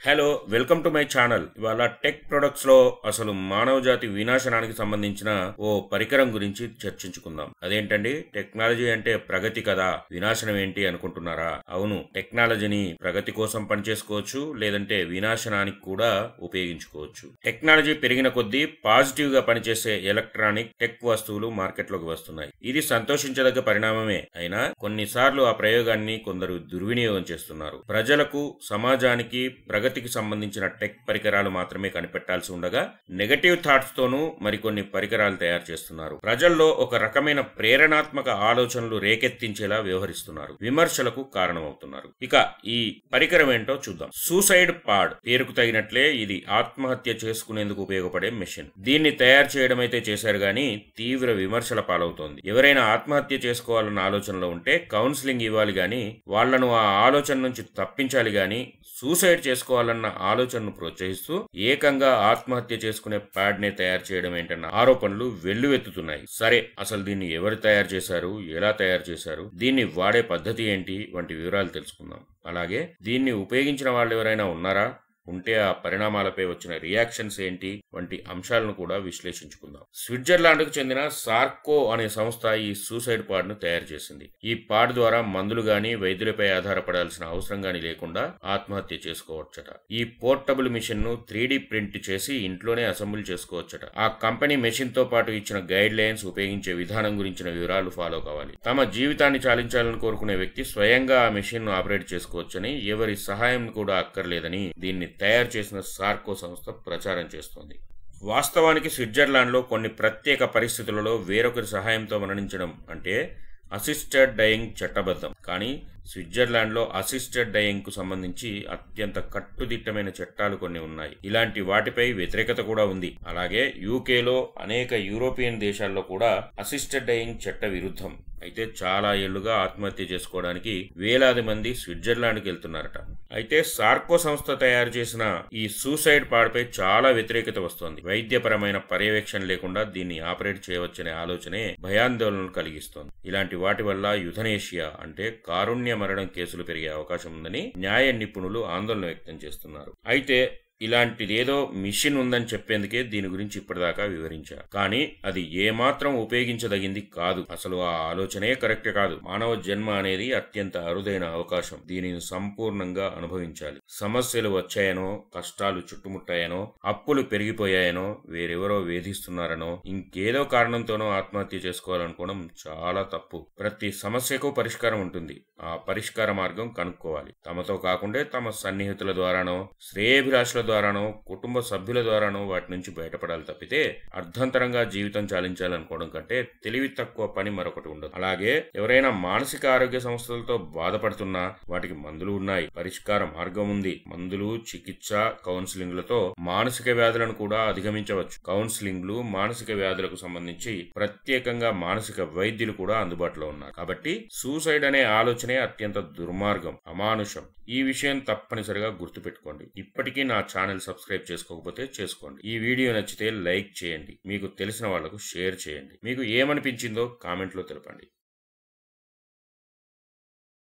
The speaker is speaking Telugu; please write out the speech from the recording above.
Hello welcome to my channel. ఇవాళ టెక్ ప్రొడక్ట్స్ లో అసలు మానవ జాతి వినాశనానికి సంబంధించిన ఓ పరికరం గురించి చర్చించుకుందాం. అదేంటండి, టెక్నాలజీ అంటే ప్రగతి కదా, వినాశనం ఏంటి అనుకుంటున్నారా? అవును, టెక్నాలజీని ప్రగతి కోసం పనిచేసుకోవచ్చు, లేదంటే వినాశనానికి కూడా ఉపయోగించుకోవచ్చు. టెక్నాలజీ పెరిగిన కొద్దీ పాజిటివ్ గా పనిచేసే ఎలక్ట్రానిక్ టెక్ వస్తువులు మార్కెట్లోకి వస్తున్నాయి. ఇది సంతోషించదగ్గ పరిణామమే. అయినా కొన్నిసార్లు ఆ ప్రయోగాన్ని కొందరు దుర్వినియోగం చేస్తున్నారు. ప్రజలకు, సమాజానికి ప్రగతికి సంబంధించిన టెక్ పరికరాలు మాత్రమే కనిపెట్టాల్సి ఉండగా నెగటివ్ థాట్స్ తోనూ మరికొన్ని పరికరాలు తయారు చేస్తున్నారు. ప్రజల్లో ఒక రకమైన ప్రేరణాత్మక ఆలోచనలు రేకెత్తించేలా వ్యవహరిస్తున్నారు, విమర్శలకు కారణమవుతున్నారు. ఇక ఈ పరికరం ఏంటో చూద్దాం. సూసైడ్ పాడ్. పేరుకు తగినట్లే ఇది ఆత్మహత్య చేసుకునేందుకు ఉపయోగపడే మెషిన్. దీన్ని తయారు చేయడం అయితే చేశారు గానీ తీవ్ర విమర్శల పాలవుతోంది. ఎవరైనా ఆత్మహత్య చేసుకోవాలన్న ఆలోచనలో ఉంటే కౌన్సిలింగ్ ఇవ్వాలి గానీ, వాళ్లను ఆ ఆలోచన నుంచి తప్పించాలి గానీ సూసైడ్ చేసుకోవాలన్న ఆలోచనను ప్రోత్సహిస్తూ ఏకంగా ఆత్మహత్య చేసుకునే ప్యాడ్ నే తయారు చేయడం ఏంటన్న ఆరోపణలు వెల్లువెత్తుతున్నాయి. సరే, అసలు దీన్ని ఎవరు తయారు చేశారు, ఎలా తయారు చేశారు, దీన్ని వాడే పద్ధతి ఏంటి వంటి వివరాలు తెలుసుకుందాం. అలాగే దీన్ని ఉపయోగించిన వాళ్ళు ఎవరైనా ఉన్నారా, ఉంటే ఆ పరిణామాలపై వచ్చిన రియాక్షన్స్ ఏంటి వంటి అంశాలను కూడా విశ్లేషించుకుందాం. స్విట్జర్లాండ్ కు చెందిన సార్కో అనే సంస్థ ఈ సూసైడ్ పాడ్ ను తయారు చేసింది. ఈ పాడ్ ద్వారా మందులు గాని, వైద్యులపై ఆధారపడాల్సిన అవసరం గాని లేకుండా ఆత్మహత్య చేసుకోవచ్చట. ఈ పోర్టబుల్ మిషన్ ను 3D ప్రింట్ చేసి ఇంట్లోనే అసెంబుల్ చేసుకోవచ్చట. ఆ కంపెనీ మెషిన్ తో పాటు ఇచ్చిన గైడ్ లైన్స్, ఉపయోగించే విధానం గురించిన వివరాలు ఫాలో కావాలి. తమ జీవితాన్ని చాలించాలని కోరుకునే వ్యక్తి స్వయంగా ఆ మెషిన్ ను ఆపరేట్ చేసుకోవచ్చని, ఎవరి సహాయం కూడా అక్కర్లేదని దీన్ని తయారు చేసిన సార్కో సంస్థ ప్రచారం చేస్తోంది. వాస్తవానికి స్విట్జర్లాండ్ లో కొన్ని ప్రత్యేక పరిస్థితులలో వేరొకరి సహాయంతో మరణించడం అంటే అసిస్టెడ్ డయింగ్ చట్టబద్ధం. కానీ స్విట్జర్లాండ్ లో అసిస్టెడ్ డయింగ్ కు సంబంధించి అత్యంత కట్టుదిట్టమైన చట్టాలు కొన్ని ఉన్నాయి. ఇలాంటి వాటిపై వ్యతిరేకత కూడా ఉంది. అలాగే యూకేలో, అనేక యూరోపియన్ దేశాల్లో కూడా అసిస్టెడ్ డయింగ్ చట్ట విరుద్ధం. అయితే చాలా ఏళ్లుగా ఆత్మహత్య చేసుకోవడానికి వేలాది మంది స్విట్జర్లాండ్కి వెళ్తున్నారట. అయితే సార్కో సంస్థ తయారు చేసిన ఈ సూసైడ్ పాడ్పై చాలా వ్యతిరేకత వస్తోంది. వైద్యపరమైన పర్యవేక్షణ లేకుండా దీన్ని ఆపరేట్ చేయవచ్చనే ఆలోచనే భయాందోళనలు కలిగిస్తోంది. ఇలాంటి వాటి వల్ల యుథనేషియా అంటే కారుణ్య మరణం కేసులు పెరిగే అవకాశం ఉందని న్యాయ నిపుణులు ఆందోళన వ్యక్తం చేస్తున్నారు. అయితే ఇలాంటిదేదో మిషన్ ఉందని చెప్పేందుకే దీని గురించి ఇప్పటిదాకా వివరించా. కానీ అది ఏమాత్రం ఉపయోగించదగింది కాదు. అసలు ఆ ఆలోచనే కరెక్ట్ కాదు. మానవ జన్మ అనేది అత్యంత అరుదైన అవకాశం. దీనిని సంపూర్ణంగా అనుభవించాలి. సమస్యలు వచ్చాయనో, కష్టాలు చుట్టుముట్టాయనో, అప్పులు పెరిగిపోయాయనో, వేరెవరో వేధిస్తున్నారనో, ఇంకేదో కారణంతోనో ఆత్మహత్య చేసుకోవాలనుకోవడం చాలా తప్పు. ప్రతి సమస్యకు పరిష్కారం ఉంటుంది. ఆ పరిష్కార మార్గం కనుక్కోవాలి. తమతో కాకుండా తమ సన్నిహితుల ద్వారానో, శ్రేయభిలాషుల ద్వారానో, కుటుంబ సభ్యుల ద్వారానో వాటి నుంచి బయటపడాలి తప్పితే అర్ధంతరంగా జీవితం చాలించాలనుకోవడం కంటే తెలివి తక్కువ పని మరొకటి ఉండదు. అలాగే ఎవరైనా మానసిక ఆరోగ్య సమస్యలతో బాధపడుతున్నా వాటికి మందులు ఉన్నాయి, పరిష్కార మార్గం ఉంది. మందులు, చికిత్స, కౌన్సిలింగ్లతో మానసిక వ్యాధులను కూడా అధిగమించవచ్చు. కౌన్సిలింగ్లు, మానసిక వ్యాధులకు సంబంధించి ప్రత్యేకంగా మానసిక వైద్యులు కూడా అందుబాటులో ఉన్నారు. కాబట్టి సూసైడ్ అనే ఆలోచనే అత్యంత దుర్మార్గం, అమానుషం. ఈ విషయం తప్పనిసరిగా గుర్తుపెట్టుకోండి. ఇప్పటికీ నా ఛానల్ సబ్స్క్రైబ్ చేసుకోకపోతే చేసుకోండి. ఈ వీడియో నచ్చితే లైక్ చేయండి. మీకు తెలిసిన వాళ్లకు షేర్ చేయండి. మీకు ఏమనిపించిందో కామెంట్లో తెలపండి.